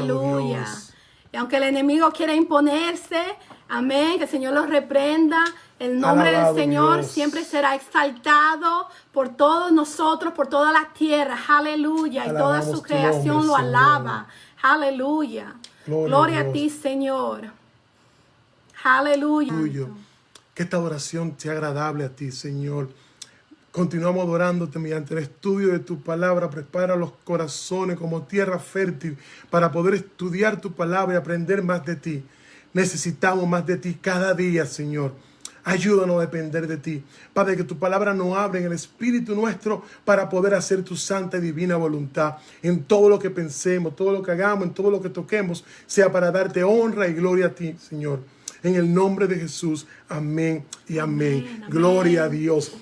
Aleluya. Dios. Y aunque el enemigo quiera imponerse, amén, que el Señor los reprenda. El nombre Alabado del Señor Dios. siempre será exaltado por todos nosotros, por toda la tierra. Aleluya. Y toda Alabamos su tu creación nombre, lo Señor. alaba. Aleluya. Gloria a Dios. ti, Señor. Aleluya. Tuyo. Que esta oración sea agradable a ti, Señor. Continuamos adorándote mediante el estudio de tu palabra. Prepara los corazones como tierra fértil para poder estudiar tu palabra y aprender más de ti. Necesitamos más de ti cada día, Señor. Ayúdanos a depender de ti. Padre, que tu palabra nos abra en el espíritu nuestro para poder hacer tu santa y divina voluntad. En todo lo que pensemos, todo lo que hagamos, en todo lo que toquemos, sea para darte honra y gloria a ti, Señor. En el nombre de Jesús. Amén y amén. Amén, amén. Gloria a Dios.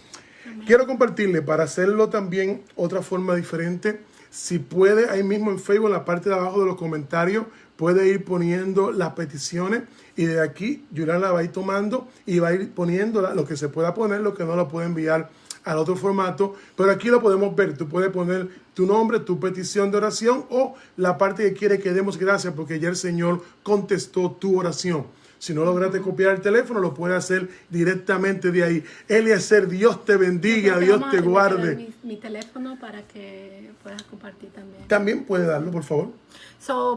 Amén. Quiero compartirle para hacerlo también otra forma diferente. Si puede, ahí mismo en Facebook, en la parte de abajo de los comentarios, puede ir poniendo las peticiones y de aquí Julián la va a ir tomando y va a ir poniendo lo que se pueda poner, lo que no lo puede enviar al otro formato, pero aquí lo podemos ver. Tú puedes poner tu nombre, tu petición de oración o la parte que quiere que demos gracias porque ya el Señor contestó tu oración. Si no lograste copiar el teléfono, lo puedes hacer directamente de ahí. Eliezer, Dios te bendiga, Dios te guarde. Mi teléfono para que puedas compartir también. También puede darlo, por favor.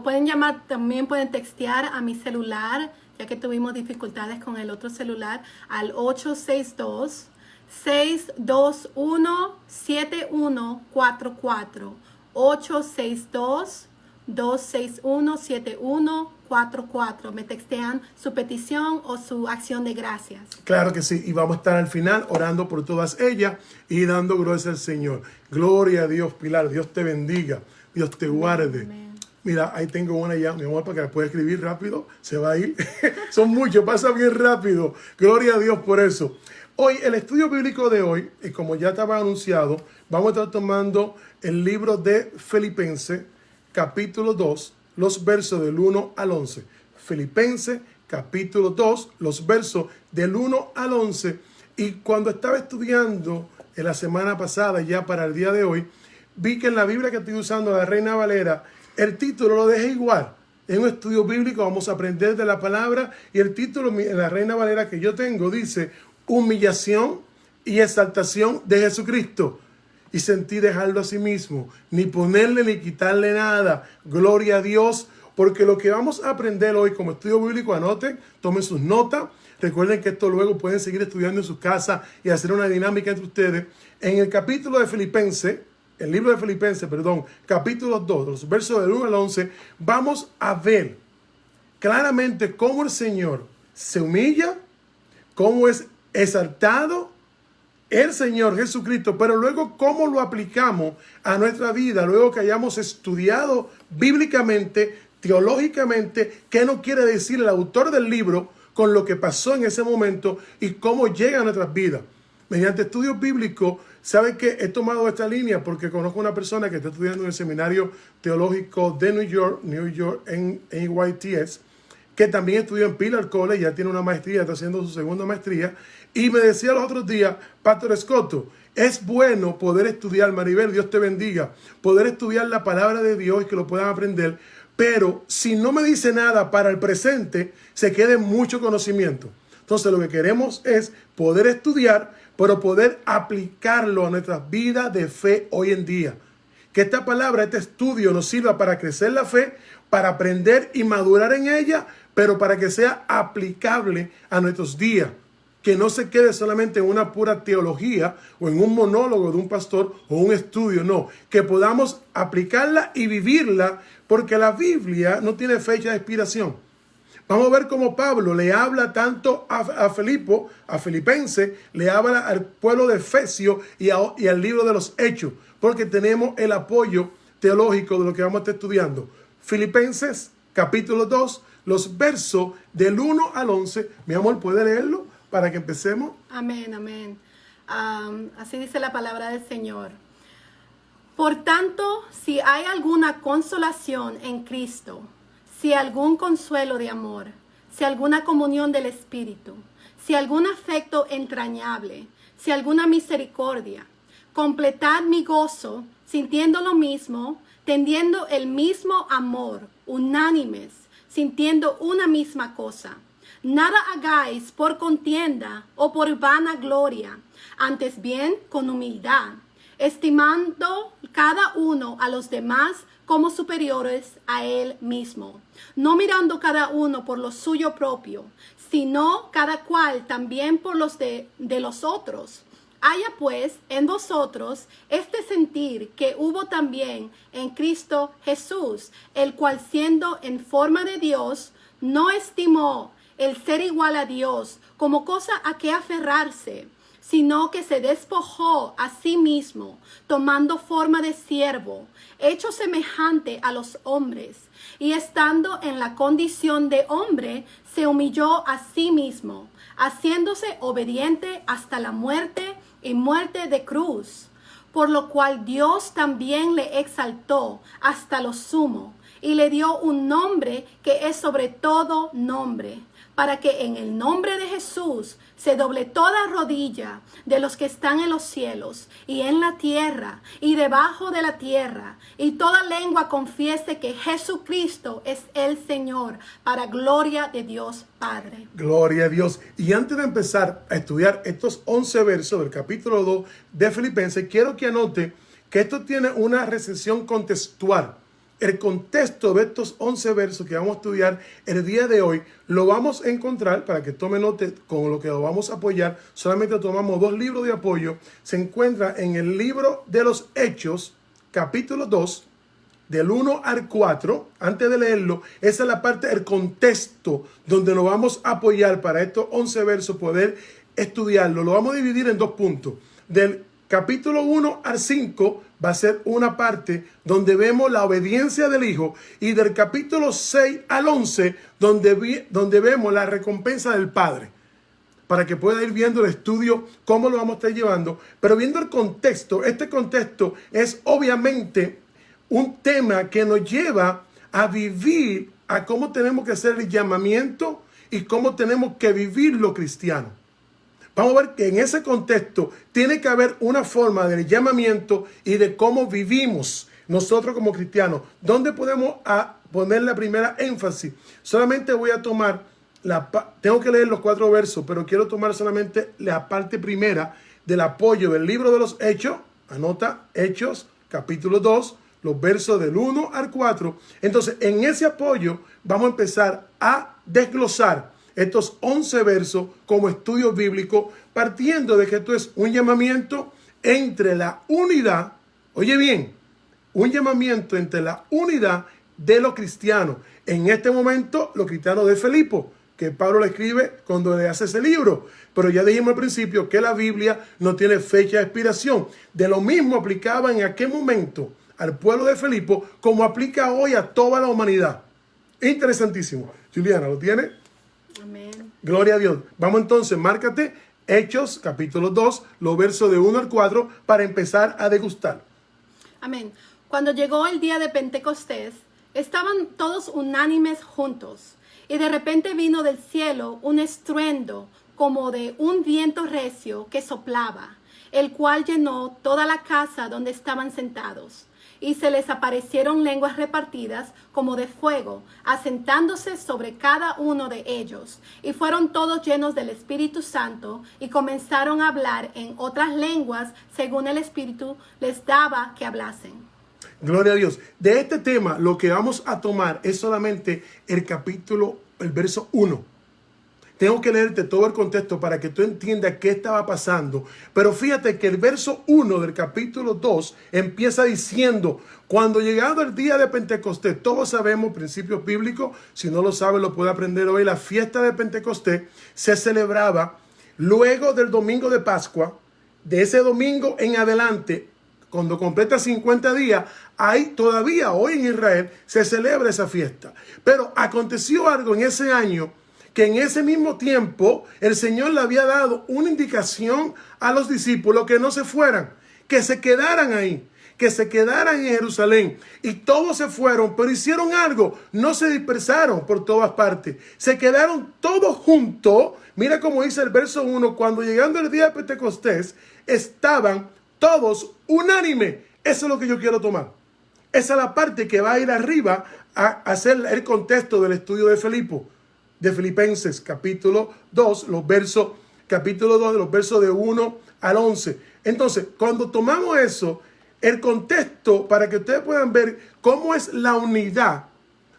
Pueden llamar, también pueden textear a mi celular, ya que tuvimos dificultades con el otro celular, al 862-621-7144. 862-261-7144. Me textean su petición o su acción de gracias. Claro que sí, y vamos a estar al final orando por todas ellas y dando gloria al Señor. Gloria a Dios, Pilar, Dios te bendiga, Dios te guarde. Amén. Mira, ahí tengo una ya, mi amor, para que la pueda escribir rápido, se va a ir. Son muchos, pasa bien rápido. Gloria a Dios por eso. Hoy, el estudio bíblico de hoy, y como ya estaba anunciado, vamos a estar tomando el libro de Filipenses, capítulo 2, los versos del 1 al 11. Filipenses, capítulo 2, los versos del 1 al 11. Y cuando estaba estudiando en la semana pasada, ya para el día de hoy, vi que en la Biblia que estoy usando, la Reina Valera, el título lo dejé igual. En un estudio bíblico vamos a aprender de la palabra y el título en la Reina Valera que yo tengo dice humillación y exaltación de Jesucristo. Y sentí dejarlo a sí mismo, ni ponerle ni quitarle nada. Gloria a Dios, porque lo que vamos a aprender hoy como estudio bíblico, anoten, tomen sus notas. Recuerden que esto luego pueden seguir estudiando en su casa y hacer una dinámica entre ustedes. En el capítulo de Filipenses, el libro de Filipenses, perdón, capítulo 2, los versos del 1 al 11, vamos a ver claramente cómo el Señor se humilla, cómo es exaltado el Señor Jesucristo, pero luego cómo lo aplicamos a nuestra vida, luego que hayamos estudiado bíblicamente, teológicamente, qué nos quiere decir el autor del libro con lo que pasó en ese momento y cómo llega a nuestras vidas. Mediante estudios bíblicos, ¿saben que he tomado esta línea? Porque conozco una persona que está estudiando en el seminario teológico de New York, en YTS, que también estudió en Pillar College, ya tiene una maestría, está haciendo su segunda maestría, y me decía los otros días, Pastor Escoto, es bueno poder estudiar, Maribel, Dios te bendiga, poder estudiar la palabra de Dios y que lo puedan aprender, pero si no me dice nada para el presente, se quede mucho conocimiento. Entonces lo que queremos es poder estudiar, pero poder aplicarlo a nuestras vidas de fe hoy en día. Que esta palabra, este estudio nos sirva para crecer la fe, para aprender y madurar en ella, pero para que sea aplicable a nuestros días. Que no se quede solamente en una pura teología o en un monólogo de un pastor o un estudio, no. Que podamos aplicarla y vivirla, porque la Biblia no tiene fecha de expiración. Vamos a ver cómo Pablo le habla tanto a Filipenses, le habla al pueblo de Efesio y al libro de los Hechos, porque tenemos el apoyo teológico de lo que vamos a estar estudiando. Filipenses, capítulo 2, los versos del 1 al 11. Mi amor, ¿puede leerlo para que empecemos? Amén, amén. Así dice la palabra del Señor. Por tanto, si hay alguna consolación en Cristo, si algún consuelo de amor, si alguna comunión del Espíritu, si algún afecto entrañable, si alguna misericordia, completad mi gozo, sintiendo lo mismo, tendiendo el mismo amor, unánimes, sintiendo una misma cosa. Nada hagáis por contienda o por vanagloria, antes bien con humildad, estimando cada uno a los demás como superiores a él mismo, no mirando cada uno por lo suyo propio, sino cada cual también por los de los otros. Haya pues en vosotros este sentir que hubo también en Cristo Jesús, el cual siendo en forma de Dios, no estimó el ser igual a Dios como cosa a que aferrarse, sino que se despojó a sí mismo, tomando forma de siervo, hecho semejante a los hombres, y estando en la condición de hombre, se humilló a sí mismo, haciéndose obediente hasta la muerte y muerte de cruz, por lo cual Dios también le exaltó hasta lo sumo, y le dio un nombre que es sobre todo nombre, para que en el nombre de Jesús se doble toda rodilla de los que están en los cielos y en la tierra y debajo de la tierra, y toda lengua confiese que Jesucristo es el Señor, para gloria de Dios Padre. Gloria a Dios. Y antes de empezar a estudiar estos 11 versos del capítulo 2 de Filipenses, quiero que anote que esto tiene una recesión contextual. El contexto de estos 11 versos que vamos a estudiar el día de hoy lo vamos a encontrar, para que tome nota con lo que lo vamos a apoyar. Solamente tomamos 2 libros de apoyo. Se encuentra en el libro de los Hechos, capítulo 2, del 1 al 4. Antes de leerlo, esa es la parte del contexto donde nos vamos a apoyar para estos 11 versos, poder estudiarlo. Lo vamos a dividir en 2 puntos. Del capítulo 1 al 5 va a ser una parte donde vemos la obediencia del Hijo, y del capítulo 6 al 11 donde vemos la recompensa del Padre, para que pueda ir viendo el estudio, cómo lo vamos a estar llevando. Pero viendo el contexto, este contexto es obviamente un tema que nos lleva a vivir, a cómo tenemos que hacer el llamamiento y cómo tenemos que vivir lo cristiano. Vamos a ver que en ese contexto tiene que haber una forma del llamamiento y de cómo vivimos nosotros como cristianos. ¿Dónde podemos poner la primera énfasis? Solamente voy a tomar, tengo que leer los 4 versos, pero quiero tomar solamente la parte primera del apoyo del libro de los Hechos. Anota Hechos, capítulo 2, los versos del 1 al 4. Entonces, en ese apoyo vamos a empezar a desglosar estos 11 versos como estudio bíblico, partiendo de que esto es un llamamiento entre la unidad, oye bien, un llamamiento entre la unidad de los cristianos. En este momento, los cristianos de Filipo, que Pablo le escribe cuando le hace ese libro. Pero ya dijimos al principio que la Biblia no tiene fecha de expiración. De lo mismo aplicaba en aquel momento al pueblo de Filipo como aplica hoy a toda la humanidad. Interesantísimo. Juliana, ¿lo tiene? Amén. Gloria a Dios. Vamos entonces, márcate Hechos, capítulo 2, los versos de 1 al 4, para empezar a degustar. Amén. Cuando llegó el día de Pentecostés, estaban todos unánimes juntos, y de repente vino del cielo un estruendo como de un viento recio que soplaba, el cual llenó toda la casa donde estaban sentados. Y se les aparecieron lenguas repartidas como de fuego, asentándose sobre cada uno de ellos. Y fueron todos llenos del Espíritu Santo y comenzaron a hablar en otras lenguas según el Espíritu les daba que hablasen. Gloria a Dios. De este tema lo que vamos a tomar es solamente el verso 1. Tengo que leerte todo el contexto para que tú entiendas qué estaba pasando. Pero fíjate que el verso 1 del capítulo 2 empieza diciendo: cuando llegado el día de Pentecostés, todos sabemos principios bíblicos, si no lo sabes lo puede aprender hoy. La fiesta de Pentecostés se celebraba luego del domingo de Pascua. De ese domingo en adelante, cuando completa 50 días, ahí todavía hoy en Israel se celebra esa fiesta. Pero aconteció algo en ese año, que en ese mismo tiempo el Señor le había dado una indicación a los discípulos que no se fueran, que se quedaran ahí, que se quedaran en Jerusalén. Y todos se fueron, pero hicieron algo, no se dispersaron por todas partes, se quedaron todos juntos. Mira cómo dice el verso 1, cuando llegando el día de Pentecostés, estaban todos unánimes. Eso es lo que yo quiero tomar. Esa es la parte que va a ir arriba a hacer el contexto del estudio de Filipenses, capítulo 2, capítulo 2, de los versos de 1 al 11. Entonces, cuando tomamos eso, el contexto, para que ustedes puedan ver cómo es la unidad,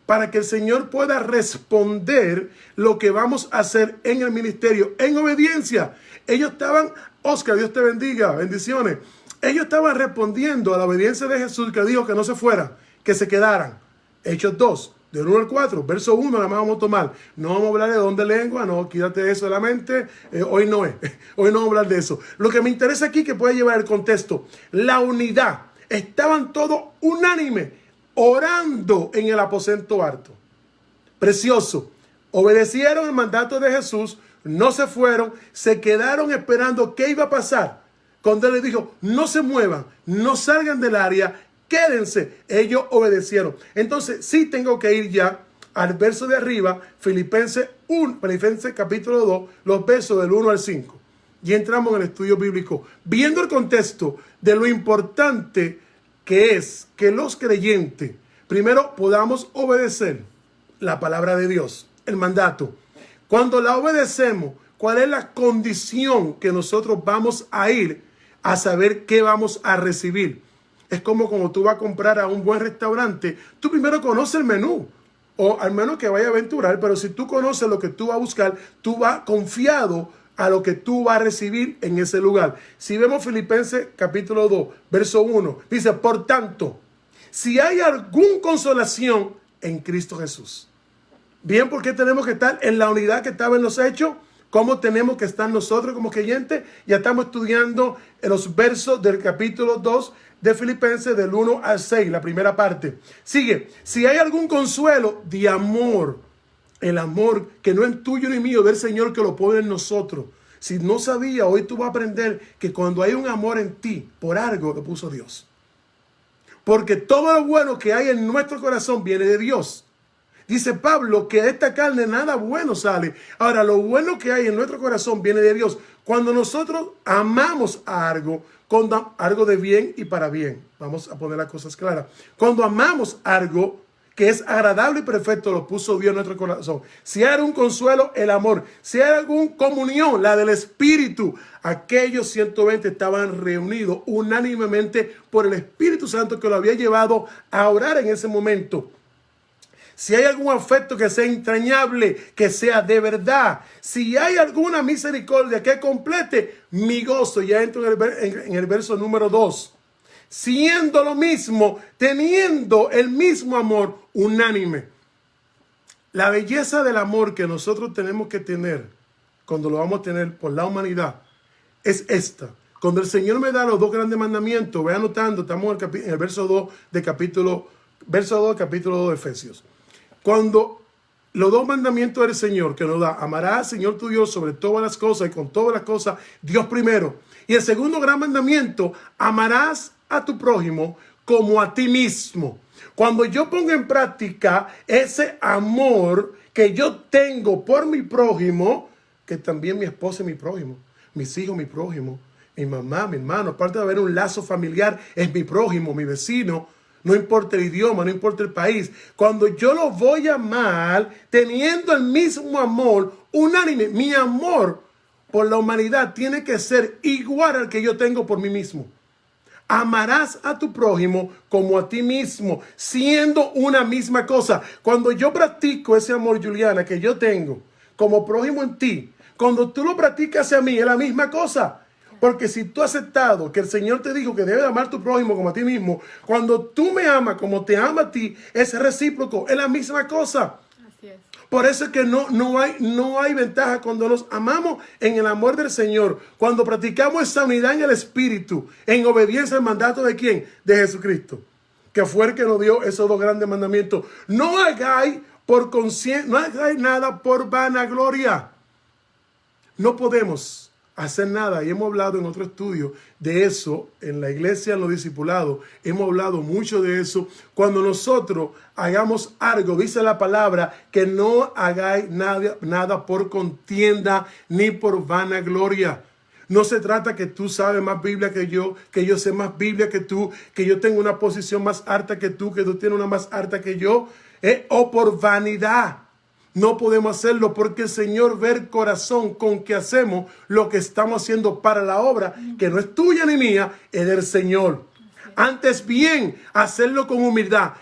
para que el Señor pueda responder lo que vamos a hacer en el ministerio, en obediencia. Ellos estaban, Oscar, Dios te bendiga, bendiciones. Ellos estaban respondiendo a la obediencia de Jesús, que dijo que no se fueran, que se quedaran. Hechos 2, del 1 al 4, verso 1, nada más vamos a tomar. No vamos a hablar de don de lengua, no, quítate eso de la mente. Hoy no es. Hoy no vamos a hablar de eso. Lo que me interesa aquí, que puede llevar el contexto, la unidad. Estaban todos unánimes, orando en el aposento alto. Precioso. Obedecieron el mandato de Jesús, no se fueron, se quedaron esperando qué iba a pasar. Cuando él les dijo, no se muevan, no salgan del área, quédense. Ellos obedecieron. Entonces, sí tengo que ir ya al verso de arriba, Filipenses capítulo 2, los versos del 1 al 5. Y entramos en el estudio bíblico, viendo el contexto de lo importante que es que los creyentes primero podamos obedecer la palabra de Dios, el mandato. Cuando la obedecemos, ¿cuál es la condición que nosotros vamos a ir a saber qué vamos a recibir? Es como cuando tú vas a comprar a un buen restaurante, tú primero conoces el menú, o al menos que vaya a aventurar, pero si tú conoces lo que tú vas a buscar, tú vas confiado a lo que tú vas a recibir en ese lugar. Si vemos Filipenses capítulo 2, verso 1, dice, por tanto, si hay alguna consolación en Cristo Jesús. Bien, ¿por qué tenemos que estar en la unidad que estaba en los hechos? ¿Cómo tenemos que estar nosotros como creyentes? Ya estamos estudiando en los versos del capítulo 2 de Filipenses, del 1 al 6, la primera parte. Sigue, si hay algún consuelo de amor, el amor que no es tuyo ni mío, del Señor que lo pone en nosotros. Si no sabía, hoy tú vas a aprender que cuando hay un amor en ti, por algo lo puso Dios. Porque todo lo bueno que hay en nuestro corazón viene de Dios. Dice Pablo que de esta carne nada bueno sale. Ahora, lo bueno que hay en nuestro corazón viene de Dios. Cuando nosotros amamos a algo, algo de bien y para bien. Vamos a poner las cosas claras. Cuando amamos algo que es agradable y perfecto, lo puso Dios en nuestro corazón. Si hay algún consuelo, el amor. Si hay alguna comunión, la del Espíritu. Aquellos 120 estaban reunidos unánimemente por el Espíritu Santo que lo había llevado a orar en ese momento. Si hay algún afecto que sea entrañable, que sea de verdad. Si hay alguna misericordia que complete mi gozo. Ya entro en el verso número 2. Siendo lo mismo, teniendo el mismo amor unánime. La belleza del amor que nosotros tenemos que tener, cuando lo vamos a tener por la humanidad, es esta. Cuando el Señor me da los dos grandes mandamientos, voy anotando, estamos en el verso 2 de capítulo 2 de Efesios. Cuando los dos mandamientos del Señor que nos da, amarás al Señor tu Dios sobre todas las cosas y con todas las cosas, Dios primero. Y el segundo gran mandamiento, amarás a tu prójimo como a ti mismo. Cuando yo pongo en práctica ese amor que yo tengo por mi prójimo, que también mi esposa es mi prójimo, mis hijos mi prójimo, mi mamá, mi hermano, aparte de haber un lazo familiar, es mi prójimo, mi vecino. No importa el idioma, no importa el país. Cuando yo lo voy a amar, teniendo el mismo amor unánime, mi amor por la humanidad tiene que ser igual al que yo tengo por mí mismo. Amarás a tu prójimo como a ti mismo, siendo una misma cosa. Cuando yo practico ese amor, Juliana, que yo tengo como prójimo en ti, cuando tú lo practicas hacia mí, es la misma cosa. Porque si tú has aceptado que el Señor te dijo que debes amar a tu prójimo como a ti mismo, cuando tú me amas como te ama a ti, es recíproco, es la misma cosa. Así es. Por eso es que no hay ventaja cuando nos amamos en el amor del Señor, cuando practicamos esa unidad en el Espíritu, en obediencia al mandato de ¿quién? De Jesucristo, que fue el que nos dio esos dos grandes mandamientos. No hagáis no hagáis nada por vanagloria. No podemos hacer nada, y hemos hablado en otro estudio de eso en la iglesia, en los discipulados, hemos hablado mucho de eso. Cuando nosotros hagamos algo, dice la palabra, que no hagáis nada por contienda ni por vanagloria. No se trata que tú sabes más Biblia que yo sé más Biblia que tú, que yo tengo una posición más alta que tú tienes una más alta que yo, o por vanidad. No podemos hacerlo porque el Señor ve el corazón con que hacemos lo que estamos haciendo para la obra, que no es tuya ni mía, es del Señor. Antes bien, hacerlo con humildad.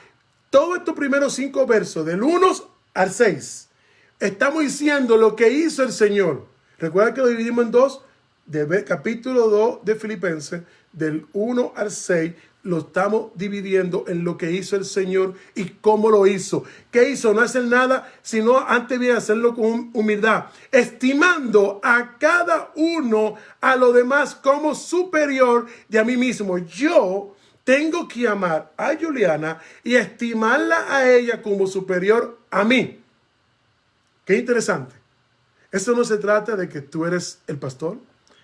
Todos estos primeros 5 versos, del 1 al 6, estamos diciendo lo que hizo el Señor. Recuerda que lo dividimos en 2, del capítulo 2 de Filipenses, del 1 al 6, lo estamos dividiendo en lo que hizo el Señor y cómo lo hizo. ¿Qué hizo? No hacer nada, sino antes bien hacerlo con humildad, estimando a cada uno a lo demás como superior de a mí mismo. Yo tengo que amar a Juliana y estimarla a ella como superior a mí. Qué interesante. Eso no se trata de que tú eres el pastor,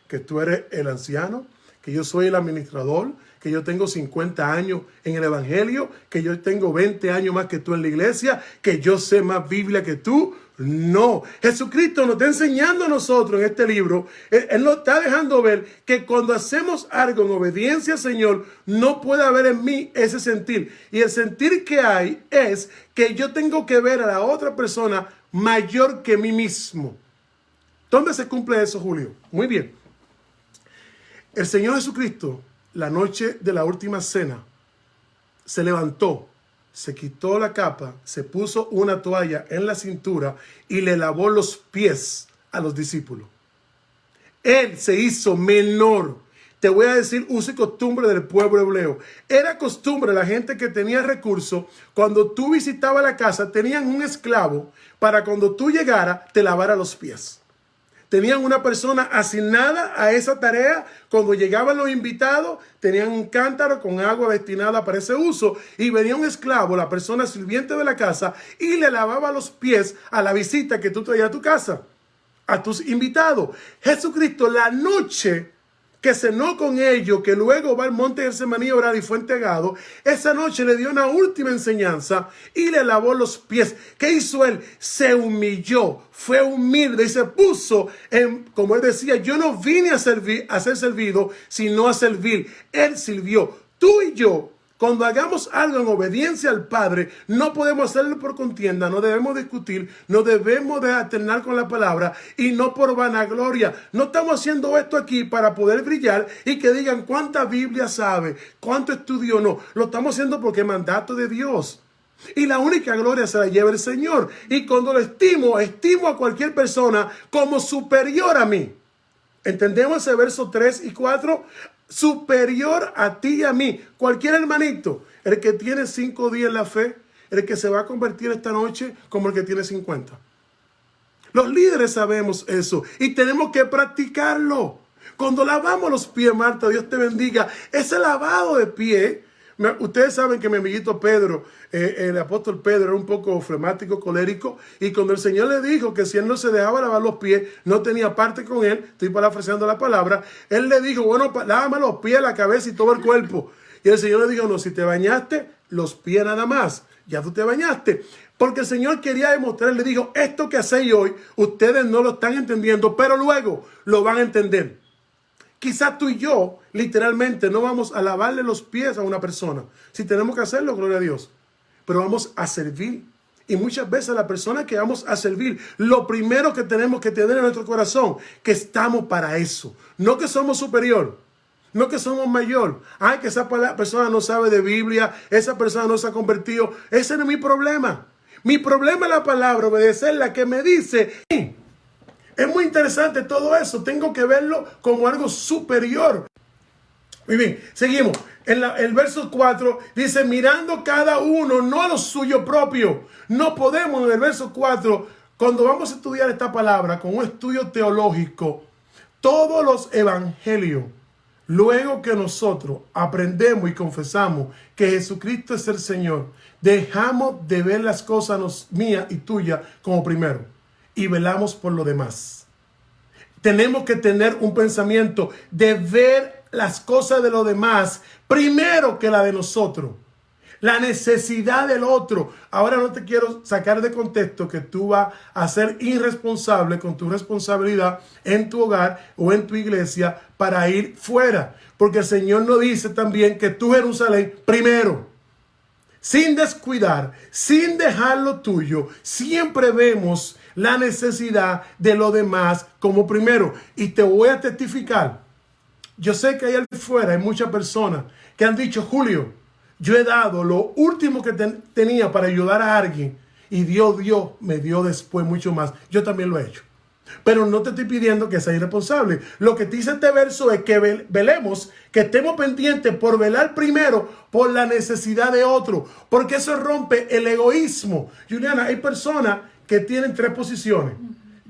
que tú eres el anciano, que yo soy el administrador, que yo tengo 50 años en el evangelio, que yo tengo 20 años más que tú en la iglesia, que yo sé más Biblia que tú. No, Jesucristo nos está enseñando a nosotros en este libro, Él nos está dejando ver que cuando hacemos algo en obediencia al Señor, no puede haber en mí ese sentir. Y el sentir que hay es que yo tengo que ver a la otra persona mayor que mí mismo. ¿Dónde se cumple eso, Julio? Muy bien. El Señor Jesucristo, la noche de la última cena, se levantó, se quitó la capa, se puso una toalla en la cintura y le lavó los pies a los discípulos. Él se hizo menor. Te voy a decir uso y costumbre del pueblo hebreo. Era costumbre la gente que tenía recursos, cuando tú visitabas la casa, tenían un esclavo para cuando tú llegaras te lavara los pies. Tenían una persona asignada a esa tarea. Cuando llegaban los invitados, tenían un cántaro con agua destinada para ese uso. Y venía un esclavo, la persona sirviente de la casa, y le lavaba los pies a la visita que tú traías a tu casa, a tus invitados. Jesucristo, la noche que cenó con ellos, que luego va al monte de Getsemaní a orar y fue entregado, esa noche le dio una última enseñanza y le lavó los pies. ¿Qué hizo él? Se humilló, fue humilde y se puso como él decía, yo no vine a ser servido, sino a servir. Él sirvió. Tú y yo, cuando hagamos algo en obediencia al Padre, no podemos hacerlo por contienda, no debemos discutir, no debemos de alternar con la palabra y no por vanagloria. No estamos haciendo esto aquí para poder brillar y que digan cuánta Biblia sabe, cuánto estudió. No, lo estamos haciendo porque es mandato de Dios. Y la única gloria se la lleva el Señor. Y cuando lo estimo a cualquier persona como superior a mí. ¿Entendemos ese verso 3 y 4? Superior a ti y a mí. Cualquier hermanito, el que tiene 5 días en la fe, el que se va a convertir esta noche como el que tiene 50. Los líderes sabemos eso y tenemos que practicarlo. Cuando lavamos los pies, Marta, Dios te bendiga, ese lavado de pie. Ustedes saben que mi amiguito Pedro, el apóstol Pedro, era un poco flemático, colérico, y cuando el Señor le dijo que si él no se dejaba lavar los pies, no tenía parte con él, estoy parafraseando la palabra, él le dijo, bueno, lávame los pies, la cabeza y todo el cuerpo. Y el Señor le dijo, no, si te bañaste, los pies nada más, ya tú te bañaste. Porque el Señor quería demostrar, le dijo, esto que hacéis hoy, ustedes no lo están entendiendo, pero luego lo van a entender. Quizás tú y yo, literalmente, no vamos a lavarle los pies a una persona. Si tenemos que hacerlo, gloria a Dios. Pero vamos a servir. Y muchas veces la persona que vamos a servir, lo primero que tenemos que tener en nuestro corazón, que estamos para eso. No que somos superior, no que somos mayor. Ay, que esa persona no sabe de Biblia, esa persona no se ha convertido. Ese no es mi problema. Mi problema es la palabra, obedecerla, que me dice... Es muy interesante todo eso. Tengo que verlo como algo superior. Muy bien, seguimos. El verso 4 dice, mirando cada uno, no a lo suyo propio. No podemos, en el verso 4, cuando vamos a estudiar esta palabra con un estudio teológico, todos los evangelios, luego que nosotros aprendemos y confesamos que Jesucristo es el Señor, dejamos de ver las cosas mías y tuyas como primero. Y velamos por lo demás. Tenemos que tener un pensamiento de ver las cosas de los demás primero que la de nosotros. La necesidad del otro. Ahora no te quiero sacar de contexto que tú vas a ser irresponsable con tu responsabilidad en tu hogar o en tu iglesia para ir fuera. Porque el Señor nos dice también que tú, Jerusalén, primero, sin descuidar, sin dejar lo tuyo, siempre vemos la necesidad de lo demás como primero. Y te voy a testificar. Yo sé que allá afuera hay muchas personas que han dicho, Julio, yo he dado lo último que tenía para ayudar a alguien y Dios me dio después mucho más. Yo también lo he hecho. Pero no te estoy pidiendo que seas irresponsable. Lo que te dice este verso es que velemos, que estemos pendientes por velar primero por la necesidad de otro. Porque eso rompe el egoísmo. Juliana, hay personas que tienen 3 posiciones.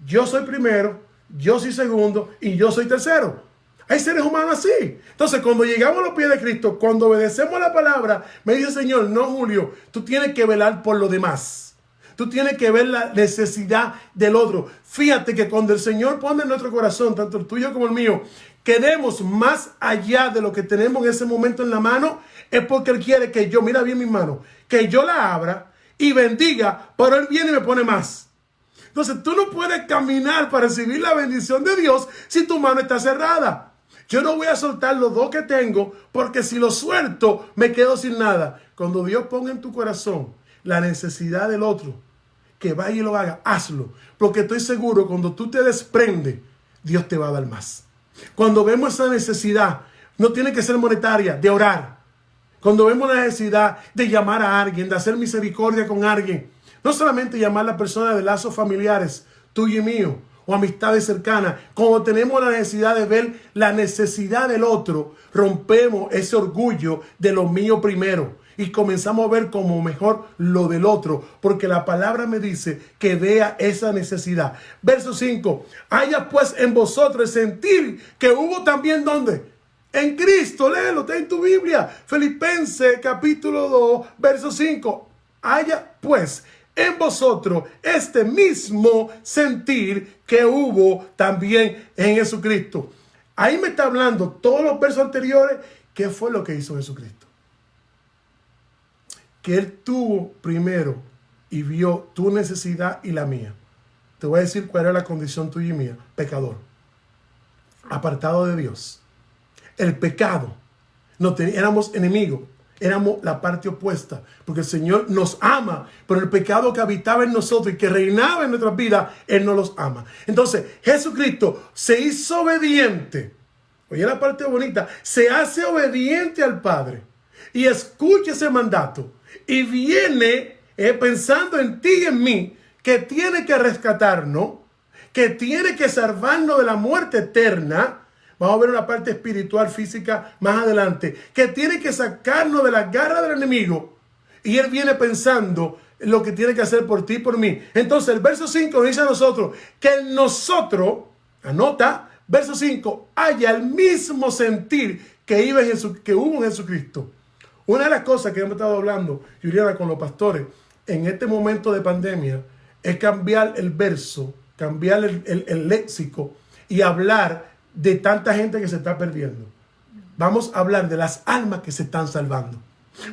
Yo soy primero, yo soy segundo y yo soy tercero. Hay seres humanos así. Entonces, cuando llegamos a los pies de Cristo, cuando obedecemos la palabra, me dice el Señor, no, Julio, tú tienes que velar por lo demás. Tú tienes que ver la necesidad del otro. Fíjate que cuando el Señor pone en nuestro corazón, tanto el tuyo como el mío, que demos más allá de lo que tenemos en ese momento en la mano, es porque Él quiere que yo, mira bien mi mano, que yo la abra y bendiga, pero Él viene y me pone más. Entonces, tú no puedes caminar para recibir la bendición de Dios si tu mano está cerrada. Yo no voy a soltar los 2 que tengo, porque si los suelto, me quedo sin nada. Cuando Dios ponga en tu corazón la necesidad del otro, que vaya y lo haga, hazlo. Porque estoy seguro, cuando tú te desprendes, Dios te va a dar más. Cuando vemos esa necesidad, no tiene que ser monetaria, de orar. Cuando vemos la necesidad de llamar a alguien, de hacer misericordia con alguien, no solamente llamar a la persona de lazos familiares, tuyo y mío, o amistades cercanas. Cuando tenemos la necesidad de ver la necesidad del otro, rompemos ese orgullo de lo mío primero y comenzamos a ver como mejor lo del otro, porque la palabra me dice que vea esa necesidad. Verso 5, haya pues en vosotros el sentir que hubo también, ¿dónde? En Cristo. Léelo, está en tu Biblia. Filipenses capítulo 2, verso 5. Haya pues en vosotros este mismo sentir que hubo también en Jesucristo. Ahí me está hablando todos los versos anteriores. ¿Qué fue lo que hizo Jesucristo? Que Él tuvo primero y vio tu necesidad y la mía. Te voy a decir cuál era la condición tuya y mía. Pecador. Apartado de Dios. El pecado. Éramos enemigos. Éramos la parte opuesta, porque el Señor nos ama, pero el pecado que habitaba en nosotros y que reinaba en nuestras vidas, Él no los ama. Entonces, Jesucristo se hizo obediente. Oye la parte bonita, se hace obediente al Padre y escucha ese mandato y viene pensando en ti y en mí, que tiene que rescatarnos, que tiene que salvarnos de la muerte eterna. Vamos a ver una parte espiritual, física más adelante, que tiene que sacarnos de las garras del enemigo. Y Él viene pensando en lo que tiene que hacer por ti y por mí. Entonces el verso 5 dice a nosotros que en nosotros, anota, verso 5, haya el mismo sentir que hubo en Jesucristo. Una de las cosas que hemos estado hablando, Juliana, con los pastores, en este momento de pandemia, es cambiar el verso, cambiar el léxico y hablar de tanta gente que se está perdiendo. Vamos a hablar de las almas que se están salvando.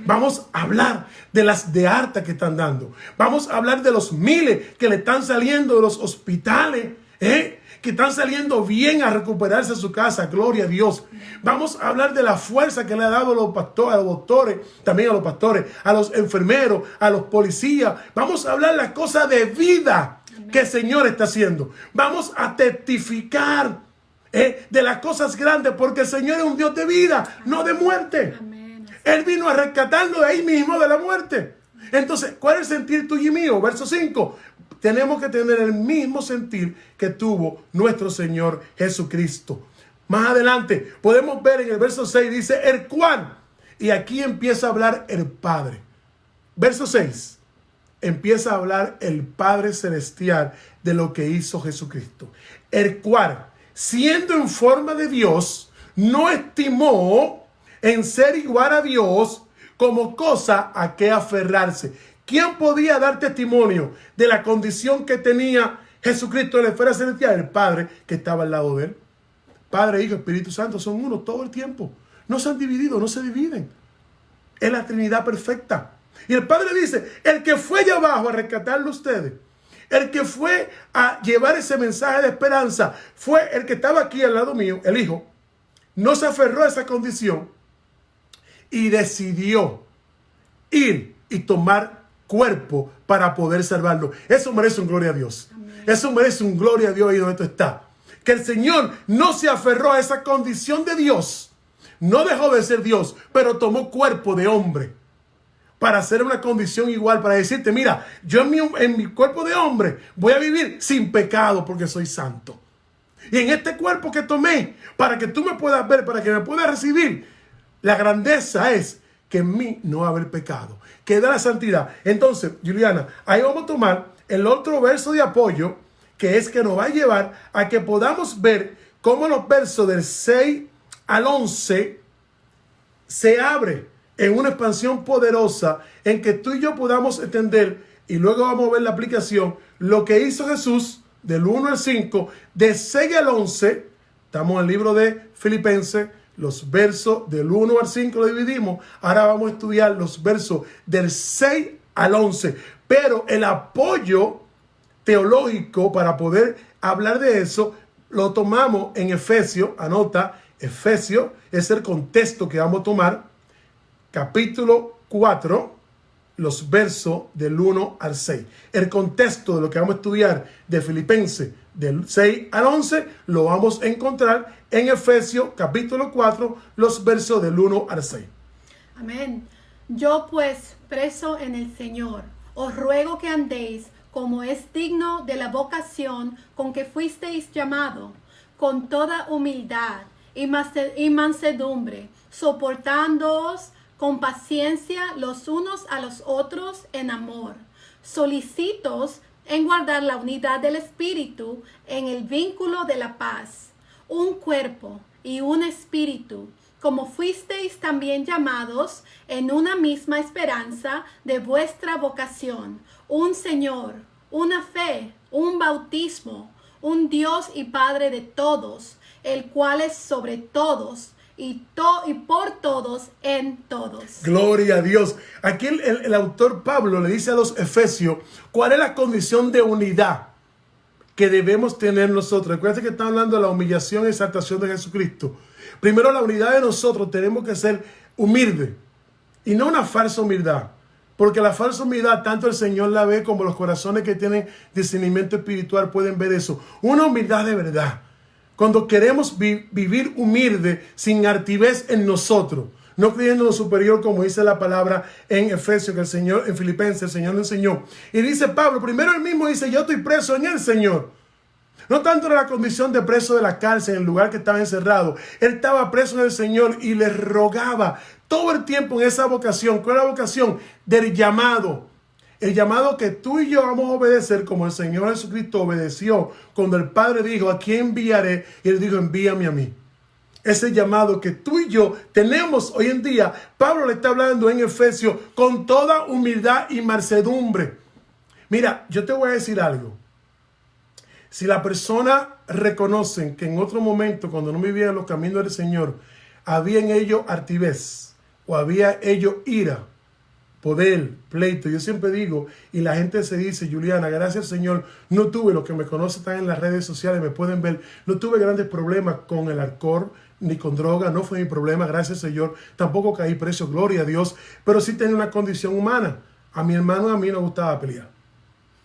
Vamos a hablar de las de harta que están dando. Vamos a hablar de los miles que le están saliendo de los hospitales, que están saliendo bien a recuperarse a su casa. Gloria a Dios. Vamos a hablar de la fuerza que le ha dado a los pastores, a los doctores, también a los pastores, a los enfermeros, a los policías. Vamos a hablar de las cosas de vida que el Señor está haciendo. Vamos a testificar de las cosas grandes, porque el Señor es un Dios de vida, no de muerte. Amén. Él vino a rescatarnos de ahí mismo, de la muerte. Entonces, ¿cuál es el sentir tuyo y mío? Verso 5. Tenemos que tener el mismo sentir que tuvo nuestro Señor Jesucristo. Más adelante podemos ver en el verso 6, dice el cual, y aquí empieza a hablar el Padre. Verso 6, empieza a hablar el Padre Celestial de lo que hizo Jesucristo. El cual, siendo en forma de Dios, no estimó en ser igual a Dios como cosa a que aferrarse. ¿Quién podía dar testimonio de la condición que tenía Jesucristo en la esfera celestial? El Padre que estaba al lado de Él. Padre, Hijo, Espíritu Santo son uno todo el tiempo. No se han dividido, no se dividen. Es la Trinidad perfecta. Y el Padre dice, el que fue allá abajo a rescatarlo a ustedes, el que fue a llevar ese mensaje de esperanza, fue el que estaba aquí al lado mío, el Hijo. No se aferró a esa condición y decidió ir y tomar cuerpo para poder salvarlo. Eso merece un gloria a Dios. Amén. Eso merece un gloria a Dios ahí donde tú estás. Que el Señor no se aferró a esa condición de Dios. No dejó de ser Dios, pero tomó cuerpo de hombre para hacer una condición igual, para decirte, mira, yo en mi cuerpo de hombre voy a vivir sin pecado porque soy santo. Y en este cuerpo que tomé, para que tú me puedas ver, para que me puedas recibir, la grandeza es que en mí no va a haber pecado, que da la santidad. Entonces, Juliana, ahí vamos a tomar el otro verso de apoyo, que es que nos va a llevar a que podamos ver cómo los versos del 6 al 11 se abre en una expansión poderosa en que tú y yo podamos entender, y luego vamos a ver la aplicación, lo que hizo Jesús del 1 al 5, de 6 al 11, estamos en el libro de Filipenses, los versos del 1 al 5 lo dividimos, ahora vamos a estudiar los versos del 6 al 11, pero el apoyo teológico para poder hablar de eso lo tomamos en Efesios, anota, Efesios es el contexto que vamos a tomar, capítulo 4, los versos del 1 al 6. El contexto de lo que vamos a estudiar de Filipenses del 6 al 11 lo vamos a encontrar en Efesios capítulo 4, los versos del 1 al 6. Amén. Yo pues, preso en el Señor, os ruego que andéis como es digno de la vocación con que fuisteis llamado, con toda humildad y mansedumbre, soportándoos con paciencia los unos a los otros en amor, solícitos en guardar la unidad del Espíritu en el vínculo de la paz, un cuerpo y un espíritu, como fuisteis también llamados en una misma esperanza de vuestra vocación, un Señor, una fe, un bautismo, un Dios y Padre de todos, el cual es sobre todos y por todos en todos. Gloria a Dios. Aquí el autor Pablo le dice a los efesios cuál es la condición de unidad que debemos tener nosotros. Recuerda que está hablando de la humillación y exaltación de Jesucristo. Primero, la unidad de nosotros tenemos que ser humildes y no una falsa humildad. Porque la falsa humildad, tanto el Señor la ve como los corazones que tienen discernimiento espiritual pueden ver eso. Una humildad de verdad. Cuando queremos vivir humilde, sin altivez en nosotros, no creyéndonos superior, como dice la palabra en Efesios, que el Señor, en Filipenses, el Señor nos enseñó. Y dice Pablo, primero él mismo dice, yo estoy preso en el Señor. No tanto en la condición de preso de la cárcel, en el lugar que estaba encerrado. Él estaba preso en el Señor y le rogaba todo el tiempo en esa vocación. ¿Cuál es la vocación? Del llamado. El llamado que tú y yo vamos a obedecer como el Señor Jesucristo obedeció cuando el Padre dijo, ¿a quién enviaré? Y él dijo, envíame a mí. Ese llamado que tú y yo tenemos hoy en día, Pablo le está hablando en Efesios con toda humildad y mansedumbre. Mira, yo te voy a decir algo. Si la persona reconoce que en otro momento, cuando no vivía en los caminos del Señor, había en ellos altivez o había ellos ira, poder, pleito. Yo siempre digo, y la gente se dice, Juliana, gracias al Señor, no tuve, los que me conocen están en las redes sociales, me pueden ver, no tuve grandes problemas con el alcohol, ni con droga, no fue mi problema, gracias al Señor, tampoco caí preso, gloria a Dios, pero sí tenía una condición humana. A mi hermano y a mí nos gustaba pelear.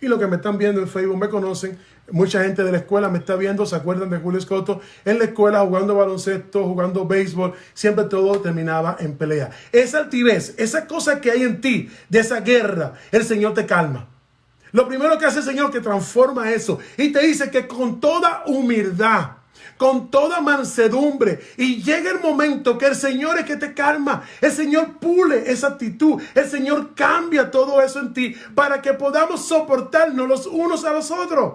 Y los que me están viendo en Facebook me conocen, mucha gente de la escuela me está viendo, se acuerdan de Julio Escoto, en la escuela jugando baloncesto, jugando béisbol, siempre todo terminaba en pelea. Esa altivez, esa cosa que hay en ti, de esa guerra, el Señor te calma. Lo primero que hace el Señor que transforma eso y te dice que con toda humildad, con toda mansedumbre, y llega el momento que el Señor es que te calma, el Señor pule esa actitud, el Señor cambia todo eso en ti para que podamos soportarnos los unos a los otros.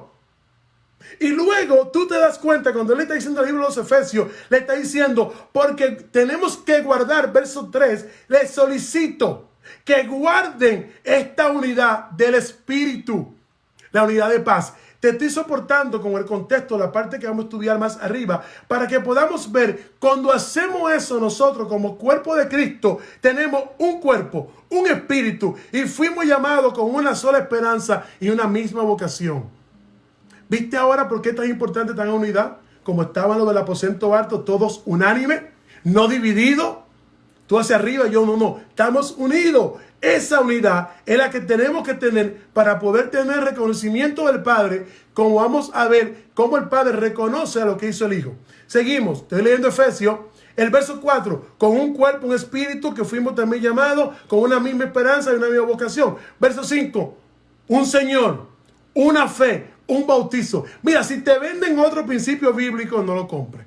Y luego tú te das cuenta cuando él está diciendo el libro de los Efesios, le está diciendo, porque tenemos que guardar, verso 3, les solicito que guarden esta unidad del Espíritu, la unidad de paz. te estoy soportando con el contexto, la parte que vamos a estudiar más arriba, para que podamos ver, cuando hacemos eso nosotros como cuerpo de Cristo, tenemos un cuerpo, un espíritu, y fuimos llamados con una sola esperanza y una misma vocación. ¿Viste ahora por qué es tan importante estar en unidad? Como estaban los del aposento alto, todos unánimes, no divididos. Tú hacia arriba, yo no. Estamos unidos. Esa unidad es la que tenemos que tener para poder tener reconocimiento del Padre, como vamos a ver cómo el Padre reconoce a lo que hizo el Hijo. Seguimos, estoy leyendo Efesios, el verso 4, con un cuerpo, un espíritu, que fuimos también llamados, con una misma esperanza y una misma vocación. Verso 5, un Señor, una fe, un bautizo. Mira, si te venden otro principio bíblico, no lo compres.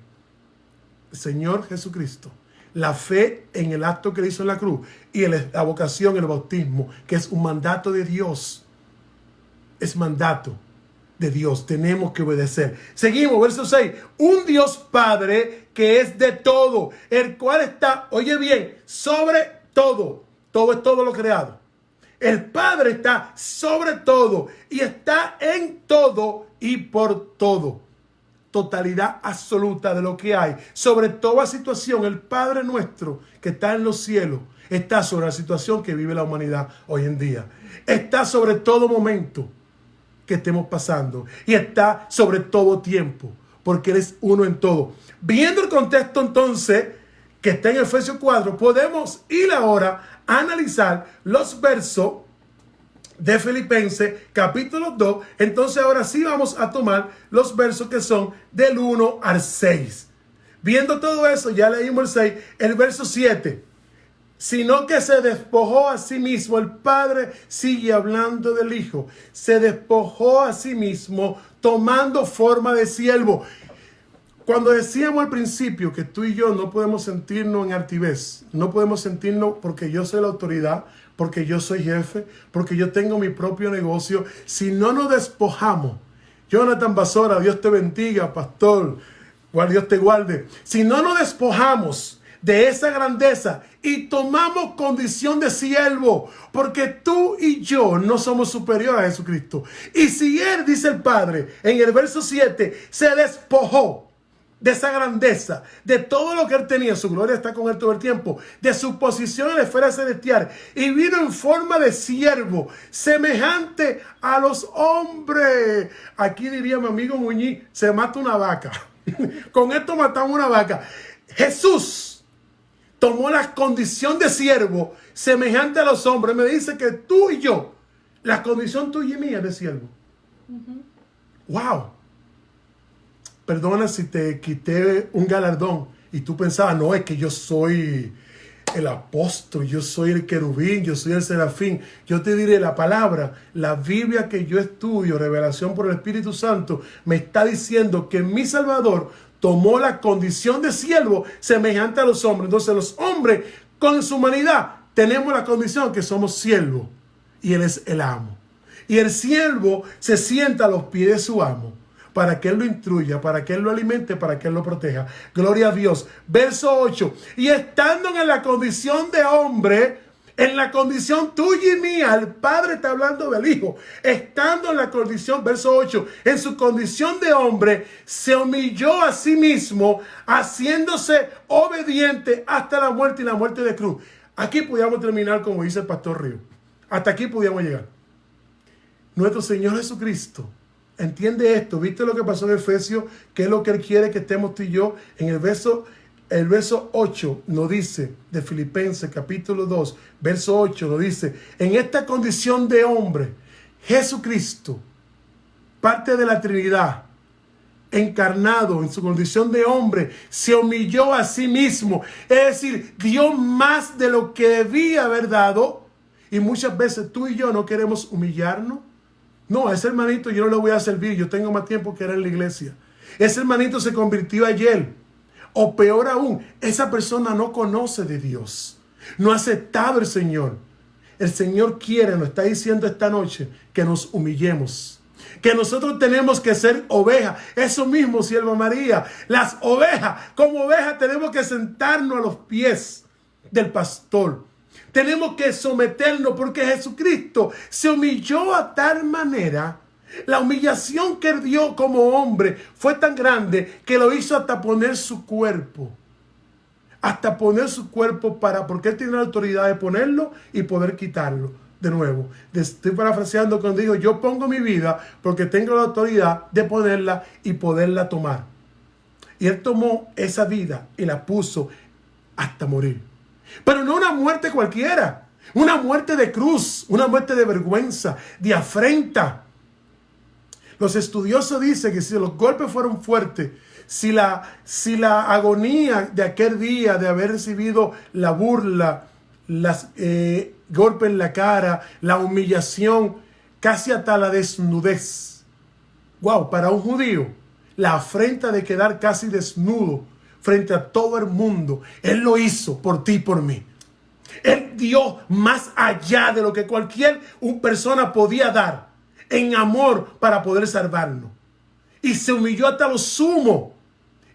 El Señor Jesucristo, la fe en el acto que le hizo en la cruz y la vocación, el bautismo, que es un mandato de Dios. Es mandato de Dios. Tenemos que obedecer. Seguimos, verso 6. Un Dios Padre que es de todo, el cual está, oye bien, sobre todo. Todo es todo lo creado. El Padre está sobre todo y está en todo y por todo. Totalidad absoluta de lo que hay. Sobre toda situación, el Padre nuestro que está en los cielos está sobre la situación que vive la humanidad hoy en día. Está sobre todo momento que estemos pasando y está sobre todo tiempo, porque Él es uno en todo. Viendo el contexto entonces que está en Efesios 4, podemos ir ahora a analizar los versos de Filipenses capítulo 2. Entonces ahora sí vamos a tomar los versos que son del 1 al 6. Viendo todo eso, ya leímos el 6, el verso 7. Sino que se despojó a sí mismo. El Padre sigue hablando del Hijo. Se despojó a sí mismo tomando forma de siervo. Cuando decíamos al principio que tú y yo no podemos sentirnos en altivez, no podemos sentirnos porque yo soy la autoridad, porque yo soy jefe, porque yo tengo mi propio negocio, si no nos despojamos. Jonathan Basora, Dios te bendiga, pastor, Dios te guarde. Si no nos despojamos de esa grandeza y tomamos condición de siervo, porque tú y yo no somos superiores a Jesucristo. Y si Él, dice el Padre, en el verso 7, se despojó de esa grandeza, de todo lo que Él tenía, su gloria está con Él todo el tiempo, de su posición en la esfera celestial, y vino en forma de siervo, semejante a los hombres. Aquí diría mi amigo Muñiz, se mata una vaca. Con esto matamos una vaca. Jesús tomó la condición de siervo, semejante a los hombres. Me dice que tú y yo, la condición tuya y mía es de siervo. Wow. Perdona si te quité un galardón y tú pensabas, no, es que yo soy el apóstol, yo soy el querubín, yo soy el serafín. Yo te diré la palabra, la Biblia que yo estudio, revelación por el Espíritu Santo, me está diciendo que mi Salvador tomó la condición de siervo semejante a los hombres. Entonces los hombres con su humanidad tenemos la condición que somos siervos y Él es el amo. Y el siervo se sienta a los pies de su amo, para que Él lo instruya, para que Él lo alimente, para que Él lo proteja. Gloria a Dios. Verso 8. Y estando en la condición de hombre, en la condición tuya y mía, el Padre está hablando del Hijo. Estando en la condición, verso 8, en su condición de hombre, se humilló a sí mismo, haciéndose obediente hasta la muerte y la muerte de cruz. Aquí podíamos terminar como dice el pastor Río. Hasta aquí podíamos llegar. Nuestro Señor Jesucristo, entiende esto. ¿Viste lo que pasó en Efesios? ¿Qué es lo que Él quiere que estemos tú y yo? En el verso 8 nos dice, de Filipenses capítulo 2, verso 8 nos dice, en esta condición de hombre, Jesucristo, parte de la Trinidad, encarnado en su condición de hombre, se humilló a sí mismo. Es decir, dio más de lo que debía haber dado. Y muchas veces tú y yo no queremos humillarnos. No, a ese hermanito yo no le voy a servir, yo tengo más tiempo que era en la iglesia. Ese hermanito se convirtió ayer. O peor aún, esa persona no conoce de Dios, no ha aceptado al Señor. El Señor quiere, nos está diciendo esta noche, que nos humillemos, que nosotros tenemos que ser ovejas. Eso mismo, sierva María, las ovejas, como ovejas tenemos que sentarnos a los pies del pastor. Tenemos que someternos porque Jesucristo se humilló a tal manera La humillación que él dio como hombre fue tan grande que lo hizo hasta poner su cuerpo. Hasta poner su cuerpo porque él tiene la autoridad de ponerlo y poder quitarlo. De nuevo, estoy parafraseando cuando digo, yo pongo mi vida porque tengo la autoridad de ponerla y poderla tomar. Y él tomó esa vida y la puso hasta morir. Pero no una muerte cualquiera, una muerte de cruz, una muerte de vergüenza, de afrenta. Los estudiosos dicen que si los golpes fueron fuertes, si la agonía de aquel día de haber recibido la burla, los golpes en la cara, la humillación, casi hasta la desnudez. Wow, para un judío, la afrenta de quedar casi desnudo frente a todo el mundo, él lo hizo por ti y por mí. Él dio más allá de lo que cualquier persona podía dar en amor para poder salvarnos. Y se humilló hasta lo sumo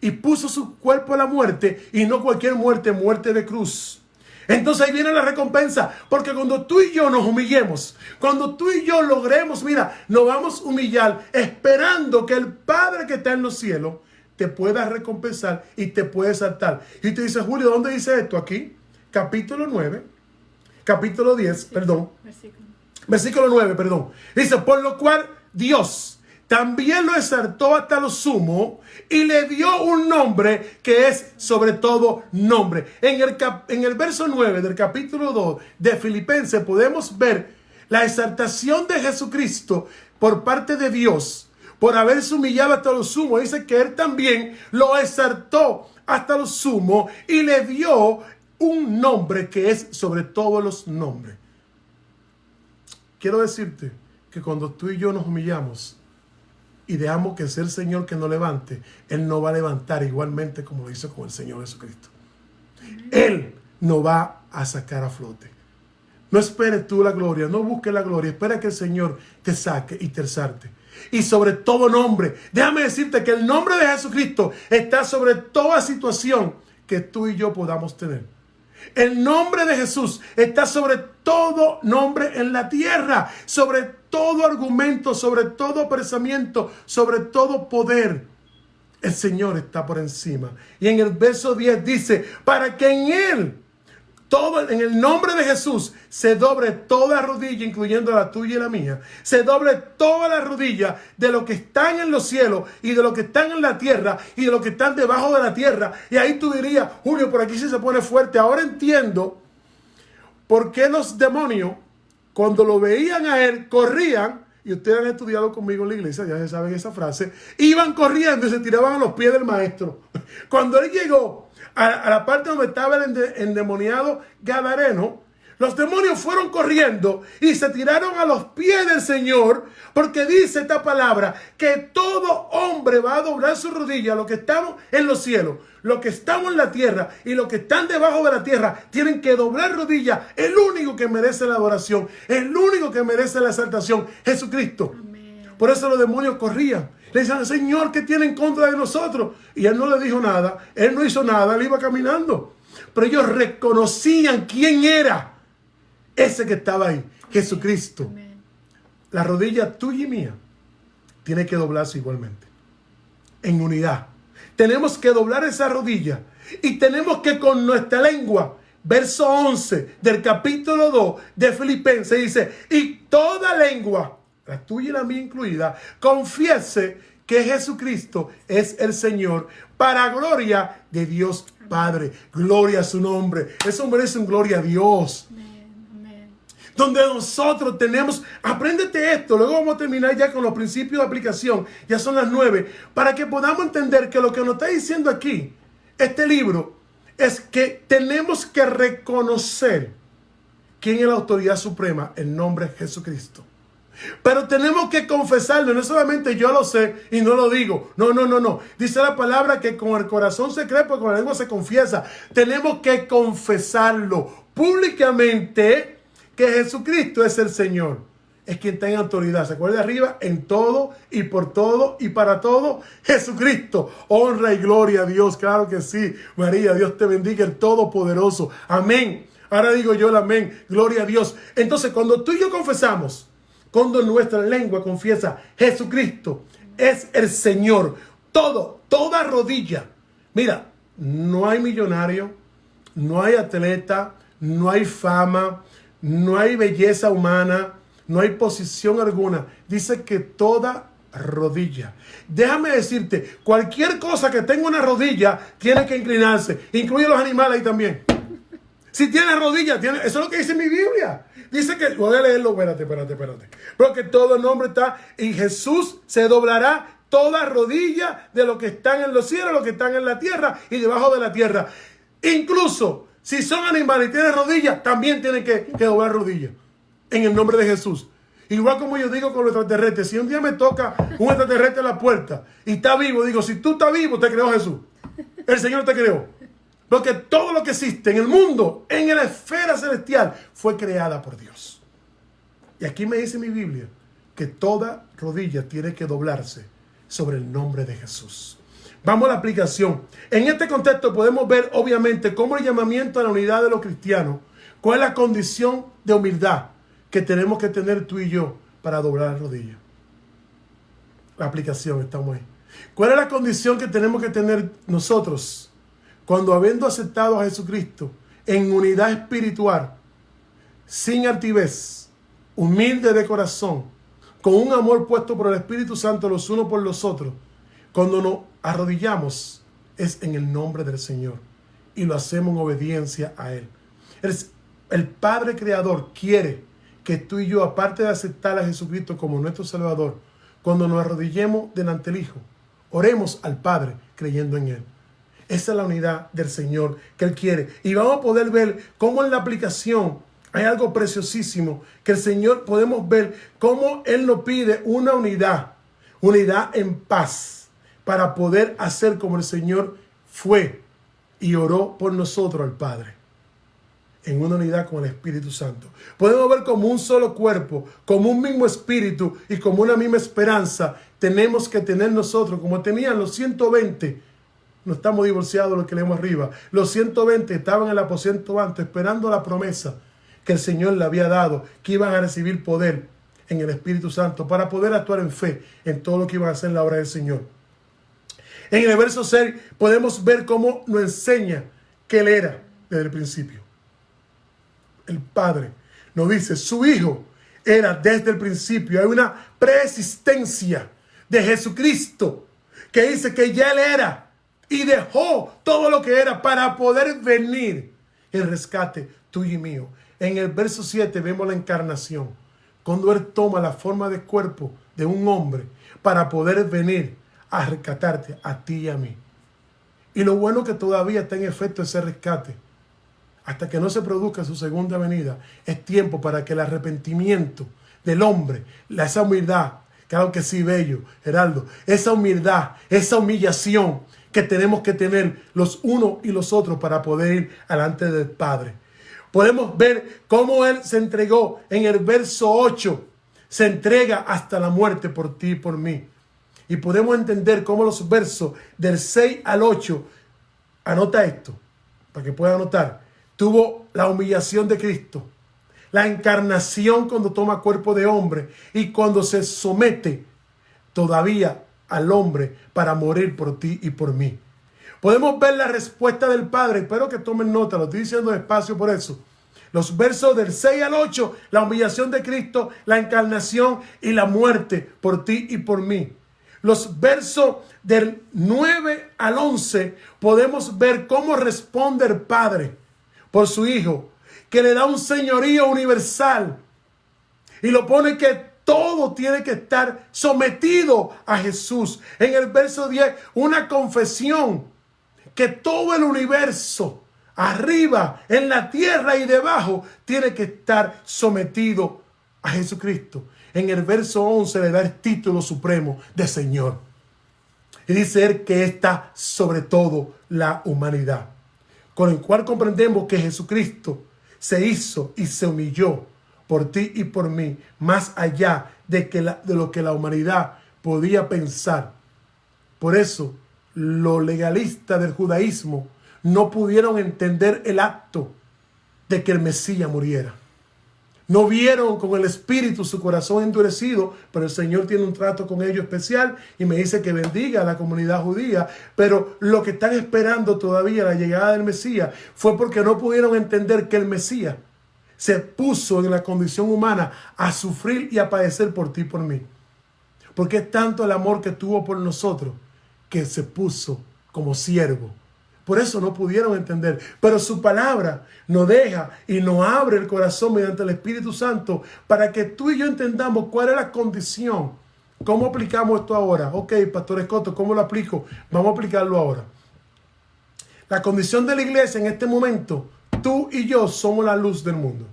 y puso su cuerpo a la muerte, y no cualquier muerte, muerte de cruz. Entonces ahí viene la recompensa, porque cuando tú y yo nos humillemos, cuando tú y yo logremos, mira, nos vamos a humillar esperando que el Padre que está en los cielos te pueda recompensar y te puede exaltar. Y te dice, Julio, ¿dónde dice esto? Aquí, capítulo 9, capítulo 10, perdón. Versículo 9, perdón. Dice, por lo cual Dios también lo exaltó hasta lo sumo y le dio un nombre que es sobre todo nombre. En el verso 9 del capítulo 2 de Filipenses podemos ver la exaltación de Jesucristo por parte de Dios por haberse humillado hasta lo sumo. Dice que él también lo exaltó hasta lo sumo y le dio un nombre que es sobre todos los nombres. Quiero decirte que cuando tú y yo nos humillamos y dejamos que sea el Señor que nos levante, Él nos va a levantar igualmente como lo hizo con el Señor Jesucristo. Él nos va a sacar a flote. No esperes tú la gloria, no busques la gloria, espera que el Señor te saque y te exalte. Y sobre todo nombre, déjame decirte que el nombre de Jesucristo está sobre toda situación que tú y yo podamos tener. El nombre de Jesús está sobre todo nombre en la tierra, sobre todo argumento, sobre todo pensamiento, sobre todo poder. El Señor está por encima. Y en el verso 10 dice, para que en Él, en el nombre de Jesús, se doble toda rodilla, incluyendo la tuya y la mía. Se doble toda la rodilla de los que están en los cielos y de los que están en la tierra y de los que están debajo de la tierra. Y ahí tú dirías, Julio, por aquí sí se pone fuerte. Ahora entiendo por qué los demonios, cuando lo veían a él, corrían. Y ustedes han estudiado conmigo en la iglesia, ya se saben esa frase. Iban corriendo y se tiraban a los pies del maestro. Cuando él llegó a la parte donde estaba el endemoniado Gadareno, los demonios fueron corriendo y se tiraron a los pies del Señor, porque dice esta palabra, que todo hombre va a doblar su rodilla, los que estamos en los cielos, los que estamos en la tierra y los que están debajo de la tierra, tienen que doblar rodilla. El único que merece la adoración, el único que merece la exaltación, Jesucristo. Amén. Por eso los demonios corrían. Le decían, Señor, ¿qué tiene en contra de nosotros? Y él no le dijo nada, él no hizo nada, él iba caminando. Pero ellos reconocían quién era ese que estaba ahí, Jesucristo. Amén. La rodilla tuya y mía tiene que doblarse igualmente, en unidad. Tenemos que doblar esa rodilla y tenemos que con nuestra lengua, verso 11 del capítulo 2 de Filipenses, dice, y toda lengua, la tuya y la mía incluida, confiese que Jesucristo es el Señor, para gloria de Dios Padre. Gloria a su nombre. Eso merece un gloria a Dios. Donde nosotros tenemos, apréndete esto, luego vamos a terminar ya con los principios de aplicación, ya son las 9, para que podamos entender que lo que nos está diciendo aquí, este libro, es que tenemos que reconocer quién es la autoridad suprema, el nombre de Jesucristo. Pero tenemos que confesarlo, no solamente yo lo sé y no lo digo, no. Dice la palabra que con el corazón se cree, porque con la lengua se confiesa. Tenemos que confesarlo públicamente, que Jesucristo es el Señor, es quien está en autoridad. ¿Se acuerda arriba? En todo y por todo y para todo, Jesucristo. Honra y gloria a Dios, claro que sí. María, Dios te bendiga, el Todopoderoso. Amén. Ahora digo yo el amén, gloria a Dios. Entonces, cuando tú y yo confesamos cuando nuestra lengua confiesa Jesucristo es el Señor. Toda rodilla. Mira, no hay millonario, no hay atleta, no hay fama, no hay belleza humana, no hay posición alguna. Dice que toda rodilla. Déjame decirte, cualquier cosa que tenga una rodilla tiene que inclinarse. Incluye los animales ahí también. Si tiene rodillas, eso es lo que dice mi Biblia. Dice que, voy a leerlo, espérate. Porque todo nombre está, y Jesús se doblará toda rodilla de los que están en los cielos, los que están en la tierra y debajo de la tierra. Incluso si son animales y tienen rodillas, también tienen que doblar rodillas. En el nombre de Jesús. Igual como yo digo con los extraterrestres, si un día me toca un extraterrestre en la puerta y está vivo, digo, si tú estás vivo, te creó Jesús. El Señor te creó. Porque todo lo que existe en el mundo, en la esfera celestial, fue creada por Dios. Y aquí me dice mi Biblia que toda rodilla tiene que doblarse sobre el nombre de Jesús. Vamos a la aplicación. En este contexto podemos ver obviamente cómo el llamamiento a la unidad de los cristianos, cuál es la condición de humildad que tenemos que tener tú y yo para doblar la rodilla. La aplicación, estamos ahí. ¿Cuál es la condición que tenemos que tener nosotros cuando, habiendo aceptado a Jesucristo en unidad espiritual, sin altivez, humilde de corazón, con un amor puesto por el Espíritu Santo los unos por los otros, cuando nos arrodillamos es en el nombre del Señor y lo hacemos en obediencia a Él? El Padre Creador quiere que tú y yo, aparte de aceptar a Jesucristo como nuestro Salvador, cuando nos arrodillemos delante del Hijo, oremos al Padre creyendo en Él. Esa es la unidad del Señor que Él quiere. Y vamos a poder ver cómo en la aplicación hay algo preciosísimo, que el Señor, podemos ver cómo Él nos pide una unidad en paz, para poder hacer como el Señor fue y oró por nosotros al Padre, en una unidad con el Espíritu Santo. Podemos ver como un solo cuerpo, como un mismo espíritu y como una misma esperanza tenemos que tener nosotros, como tenían los 120. No estamos divorciados los que leemos arriba. Los 120 estaban en el aposento alto esperando la promesa que el Señor le había dado, que iban a recibir poder en el Espíritu Santo para poder actuar en fe en todo lo que iban a hacer en la obra del Señor. En el verso 6 podemos ver cómo nos enseña que Él era desde el principio. El Padre nos dice, su Hijo era desde el principio. Hay una preexistencia de Jesucristo que dice que ya Él era y dejó todo lo que era para poder venir en rescate tuyo y mío. En el verso 7 vemos la encarnación, cuando Él toma la forma de cuerpo de un hombre para poder venir a rescatarte a ti y a mí. Y lo bueno que todavía está en efecto ese rescate. Hasta que no se produzca su segunda venida, es tiempo para que el arrepentimiento del hombre, esa humildad, claro que sí, bello, Geraldo, esa humildad, esa humillación que tenemos que tener los unos y los otros para poder ir delante del Padre. Podemos ver cómo Él se entregó en el verso 8, se entrega hasta la muerte por ti y por mí. Y podemos entender cómo los versos del 6 al 8, anota esto, para que pueda anotar, tuvo la humillación de Cristo, la encarnación cuando toma cuerpo de hombre y cuando se somete todavía al hombre para morir por ti y por mí. Podemos ver la respuesta del Padre. Espero que tomen nota, lo estoy diciendo despacio por eso. Los versos del 6 al 8, la humillación de Cristo, la encarnación y la muerte por ti y por mí. Los versos del 9 al 11 podemos ver cómo responde el Padre por su Hijo, que le da un señorío universal y lo pone que todo tiene que estar sometido a Jesús. En el verso 10, una confesión que todo el universo, arriba, en la tierra y debajo, tiene que estar sometido a Jesucristo. En el verso 11 le da el título supremo de Señor. Y dice Él que está sobre todo la humanidad. Con el cual comprendemos que Jesucristo se hizo y se humilló por ti y por mí, más allá de lo que la humanidad podía pensar. Por eso, los legalistas del judaísmo no pudieron entender el acto de que el Mesías muriera. No vieron con el Espíritu su corazón endurecido, pero el Señor tiene un trato con ellos especial y me dice que bendiga a la comunidad judía. Pero lo que están esperando todavía la llegada del Mesías fue porque no pudieron entender que el Mesías se puso en la condición humana a sufrir y a padecer por ti y por mí. Porque es tanto el amor que tuvo por nosotros que se puso como siervo. Por eso no pudieron entender. Pero su palabra nos deja y nos abre el corazón mediante el Espíritu Santo para que tú y yo entendamos cuál es la condición. ¿Cómo aplicamos esto ahora? Ok, Pastor Escoto, ¿cómo lo aplico? Vamos a aplicarlo ahora. La condición de la iglesia en este momento, tú y yo somos la luz del mundo.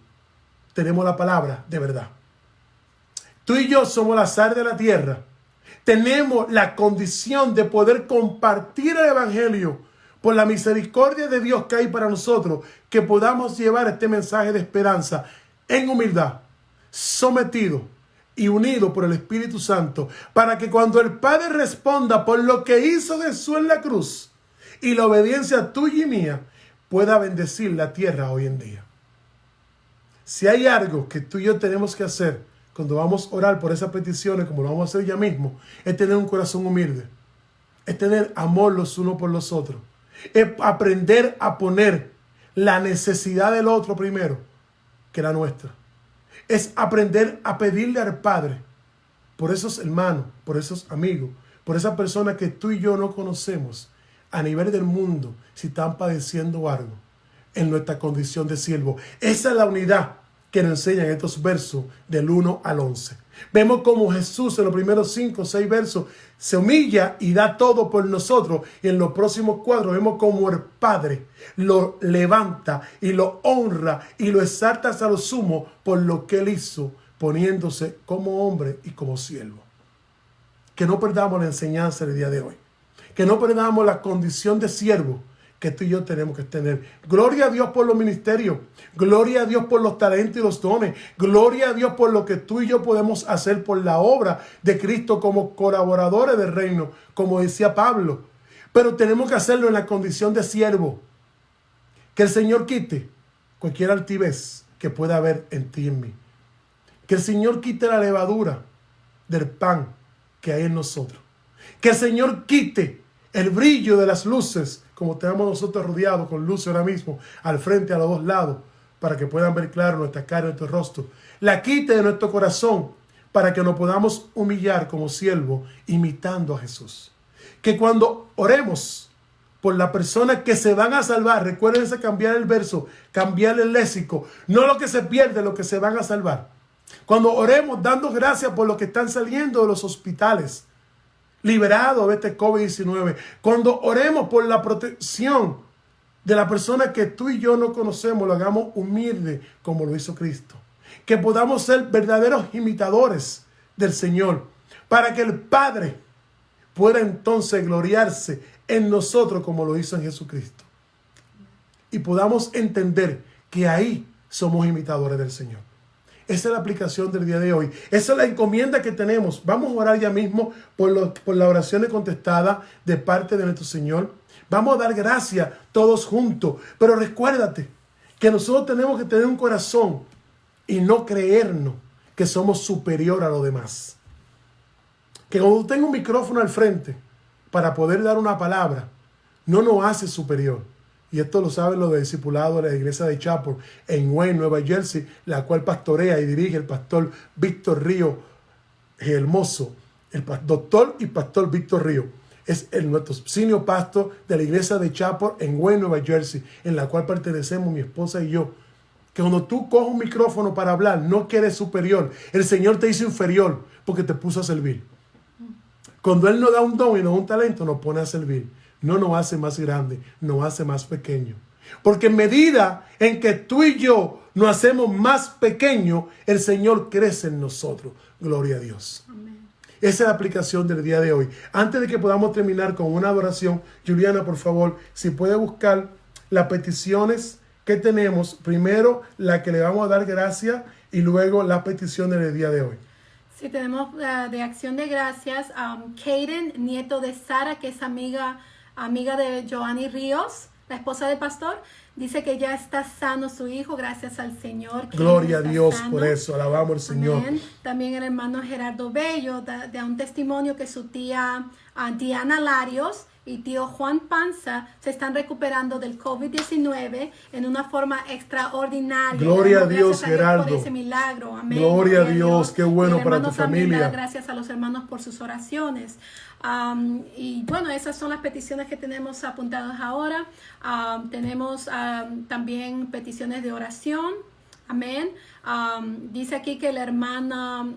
Tenemos la palabra de verdad. Tú y yo somos la sal de la tierra. Tenemos la condición de poder compartir el evangelio por la misericordia de Dios que hay para nosotros, que podamos llevar este mensaje de esperanza en humildad, sometido y unido por el Espíritu Santo, para que cuando el Padre responda por lo que hizo Jesús en la cruz y la obediencia tuya y mía, pueda bendecir la tierra hoy en día. Si hay algo que tú y yo tenemos que hacer cuando vamos a orar por esas peticiones, como lo vamos a hacer ya mismo, es tener un corazón humilde, es tener amor los unos por los otros, es aprender a poner la necesidad del otro primero que la nuestra. Es aprender a pedirle al Padre por esos hermanos, por esos amigos, por esas personas que tú y yo no conocemos a nivel del mundo, si están padeciendo algo en nuestra condición de siervo. Esa es la unidad que nos enseñan estos versos del 1 al 11. Vemos cómo Jesús en los primeros 5 o 6 versos se humilla y da todo por nosotros. Y en los próximos 4 vemos cómo el Padre lo levanta y lo honra y lo exalta hasta lo sumo por lo que Él hizo, poniéndose como hombre y como siervo. Que no perdamos la enseñanza del día de hoy. Que no perdamos la condición de siervo que tú y yo tenemos que tener. Gloria a Dios por los ministerios. Gloria a Dios por los talentos y los dones. Gloria a Dios por lo que tú y yo podemos hacer por la obra de Cristo como colaboradores del reino, como decía Pablo. Pero tenemos que hacerlo en la condición de siervo. Que el Señor quite cualquier altivez que pueda haber en ti y en mí. Que el Señor quite la levadura del pan que hay en nosotros. Que el Señor quite el brillo de las luces, como tenemos nosotros rodeados con luces ahora mismo, al frente, a los dos lados, para que puedan ver claro nuestra cara, nuestro rostro. La quite de nuestro corazón, para que nos podamos humillar como siervos, imitando a Jesús. Que cuando oremos por las personas que se van a salvar, recuérdense cambiar el verso, cambiar el léxico, no lo que se pierde, lo que se van a salvar. Cuando oremos dando gracias por los que están saliendo de los hospitales, liberados de este COVID-19. Cuando oremos por la protección de la persona que tú y yo no conocemos, lo hagamos humilde como lo hizo Cristo. Que podamos ser verdaderos imitadores del Señor, para que el Padre pueda entonces gloriarse en nosotros como lo hizo en Jesucristo. Y podamos entender que ahí somos imitadores del Señor. Esa es la aplicación del día de hoy. Esa es la encomienda que tenemos. Vamos a orar ya mismo por las oraciones contestadas de parte de nuestro Señor. Vamos a dar gracias todos juntos. Pero recuérdate que nosotros tenemos que tener un corazón y no creernos que somos superior a los demás. Que cuando tengo un micrófono al frente para poder dar una palabra, no nos hace superior. Y esto lo saben los discipulados de la iglesia de Chapel en Wayne, Nueva Jersey, la cual pastorea y dirige el pastor Víctor Río Hermoso. El doctor y pastor Víctor Río es nuestro senior pastor de la iglesia de Chapel en Wayne, Nueva Jersey, en la cual pertenecemos mi esposa y yo. Que cuando tú coges un micrófono para hablar, no que eres superior. El Señor te hizo inferior porque te puso a servir. Cuando Él nos da un don y nos da un talento, nos pone a servir. No nos hace más grande, nos hace más pequeño. Porque en medida en que tú y yo nos hacemos más pequeños, el Señor crece en nosotros. Gloria a Dios. Amén. Esa es la aplicación del día de hoy. Antes de que podamos terminar con una adoración, Juliana, por favor, si puede buscar las peticiones que tenemos. Primero, la que le vamos a dar gracias y luego las peticiones del día de hoy. Sí, tenemos de acción de gracias a Kaden, nieto de Sara, que es amiga de Joanny Ríos, la esposa del pastor. Dice que ya está sano su hijo, gracias al Señor. Gloria a está Dios sano. por eso. Alabamos al Señor. Amén. También el hermano Gerardo Bello da un testimonio que su tía Diana Larios y tío Juan Panza se están recuperando del COVID-19 en una forma extraordinaria. Gloria a Dios, Gracias Gerardo. por ese milagro. Amén. Gloria a Dios, qué bueno Y el para hermano tu también familia. da gracias a los hermanos por sus oraciones. Y bueno, esas son las peticiones que tenemos apuntadas ahora. Tenemos también peticiones de oración. Amén. Dice aquí que la hermana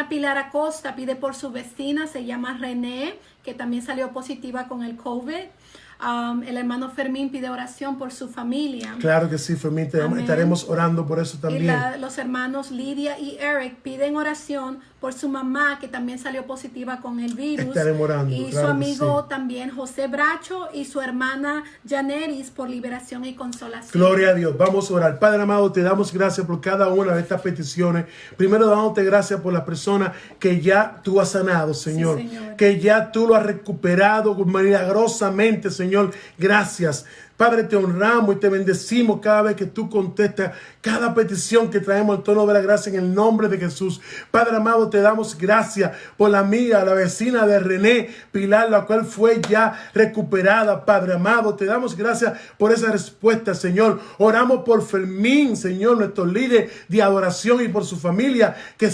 Pilar Acosta pide por su vecina, se llama René, que también salió positiva con el COVID. El hermano Fermín pide oración por su familia. Claro que sí, Fermín, Amén. estaremos orando por eso también. Y los hermanos Lidia y Eric piden oración por su mamá, que también salió positiva con el virus. Estaremos orando, Y claro su que amigo sí. también José Bracho y su hermana Janeris por liberación y consolación. Gloria a Dios. Vamos a orar. Padre amado, te damos gracias por cada una de estas peticiones. Primero dándote gracias por las personas que ya tú has sanado, Señor. Sí, Señor. Que ya tú lo has recuperado milagrosamente, Señor. Gracias. Padre, te honramos y te bendecimos cada vez que tú contestas cada petición que traemos al trono de la gracia en el nombre de Jesús. Padre amado, te damos gracias por la amiga, la vecina de René Pilar, la cual fue ya recuperada. Padre amado, te damos gracias por esa respuesta, Señor. Oramos por Fermín, Señor, nuestro líder de adoración, y por su familia, que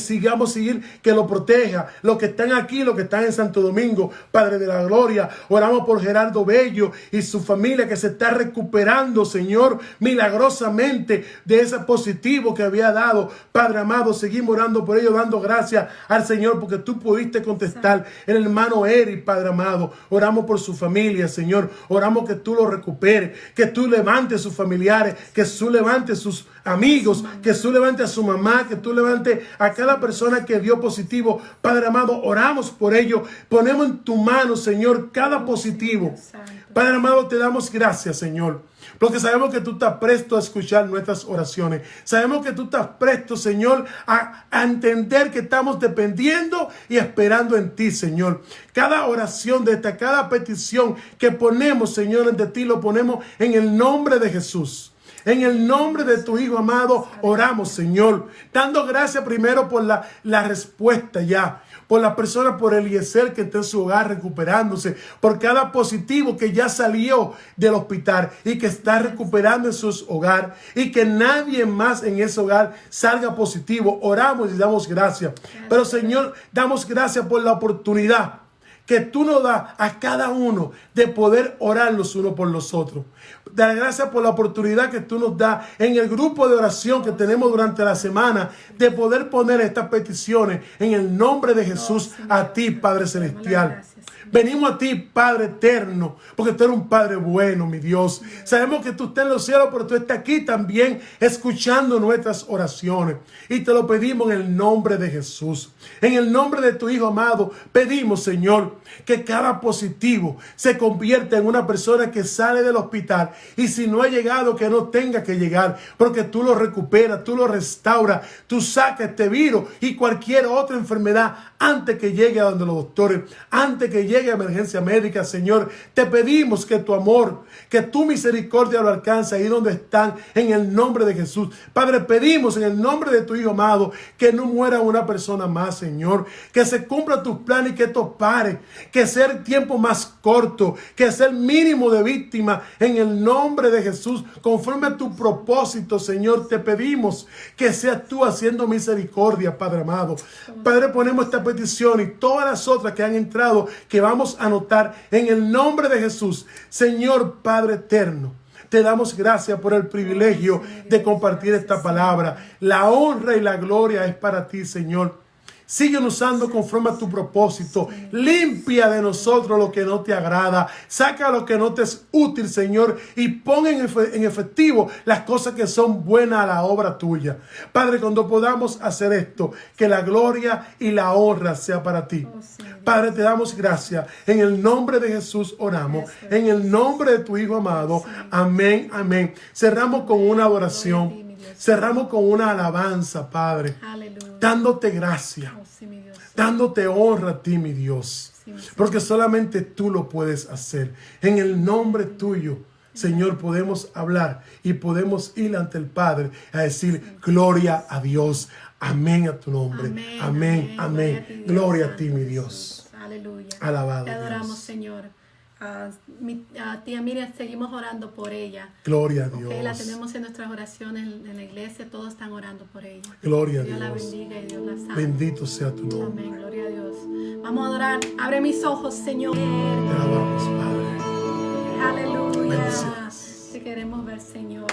que lo proteja. Los que están aquí, los que están en Santo Domingo, Padre de la gloria. Oramos por Gerardo Bello y su familia, que se está recuperando, Señor, milagrosamente de ese positivo que había dado. Padre amado, seguimos orando por ello, dando gracias al Señor porque tú pudiste contestar. El hermano Eric, Padre amado, oramos por su familia, Señor. Oramos que tú lo recuperes, que tú levantes sus familiares, que tú levantes sus amigos, que tú levantes a su mamá, que tú levantes a cada persona que dio positivo. Padre amado, oramos por ello. Ponemos en tu mano, Señor, cada positivo. Padre amado, te damos gracias, Señor, porque sabemos que tú estás presto a escuchar nuestras oraciones. Sabemos que tú estás presto, Señor, a entender que estamos dependiendo y esperando en ti, Señor. Cada oración de esta, cada petición que ponemos, Señor, ante ti, lo ponemos en el nombre de Jesús. En el nombre de tu Hijo amado, oramos, Señor, dando gracias primero por la respuesta ya. Por las personas, por Eliezer que está en su hogar recuperándose, por cada positivo que ya salió del hospital y que está recuperando en su hogar, y que nadie más en ese hogar salga positivo. Oramos y damos gracias. Pero, Señor, damos gracias por la oportunidad que tú nos das a cada uno de poder orar los unos por los otros. Dar gracias por la oportunidad que tú nos das en el grupo de oración que tenemos durante la semana, de poder poner estas peticiones en el nombre de Jesús a ti, Padre Celestial. Venimos a ti, Padre eterno, porque tú eres un Padre bueno, mi Dios. Sabemos que tú estás en los cielos, pero tú estás aquí también escuchando nuestras oraciones. Y te lo pedimos en el nombre de Jesús. En el nombre de tu Hijo amado, pedimos, Señor, que cada positivo se convierta en una persona que sale del hospital. Y si no ha llegado, que no tenga que llegar, porque tú lo recuperas, tú lo restauras, tú sacas este virus y cualquier otra enfermedad antes que llegue a donde los doctores, antes que llegue a emergencia médica. Señor, te pedimos que tu amor, que tu misericordia lo alcance ahí donde están, en el nombre de Jesús. Padre, pedimos en el nombre de tu Hijo amado que no muera una persona más, Señor, que se cumplan tus planes y que esto pare, que sea el tiempo más corto, que sea el mínimo de víctimas, en el nombre de Jesús, conforme a tu propósito. Señor, te pedimos que seas tú haciendo misericordia, Padre amado. Padre, ponemos esta petición y todas las otras que han entrado, que vamos a anotar en el nombre de Jesús. Señor Padre eterno, te damos gracias por el privilegio de compartir esta palabra. La honra y la gloria es para ti, Señor. Sigue usando conforme a tu propósito. Limpia de nosotros lo que no te agrada. Saca lo que no te es útil, Señor. Y pon en efectivo las cosas que son buenas a la obra tuya. Padre, cuando podamos hacer esto, que la gloria y la honra sea para ti. Padre, te damos gracias. En el nombre de Jesús oramos. En el nombre de tu Hijo amado. Amén, amén. Cerramos con una adoración. Cerramos con una alabanza, Padre. Aleluya. Dándote gracias. Dándote honra a ti, mi Dios. Porque solamente tú lo puedes hacer. En el nombre tuyo Señor, podemos hablar y podemos ir ante el Padre a decir, gloria a Dios. Amén a tu nombre. Amén, amén. Gloria a ti, mi Dios. Aleluya. Alabado Te adoramos, Dios. Señor. Tía Miriam, seguimos orando por ella. Gloria a Dios. La tenemos en nuestras oraciones en la iglesia, todos están orando por ella. Gloria a Dios la Dios. bendiga y Dios la salve. Bendito sea tu nombre. Amén, gloria a Dios. Vamos a adorar. Abre mis ojos, Señor. Te alabamos, Padre. Aleluya. Bendiciones. Te queremos ver, Señor.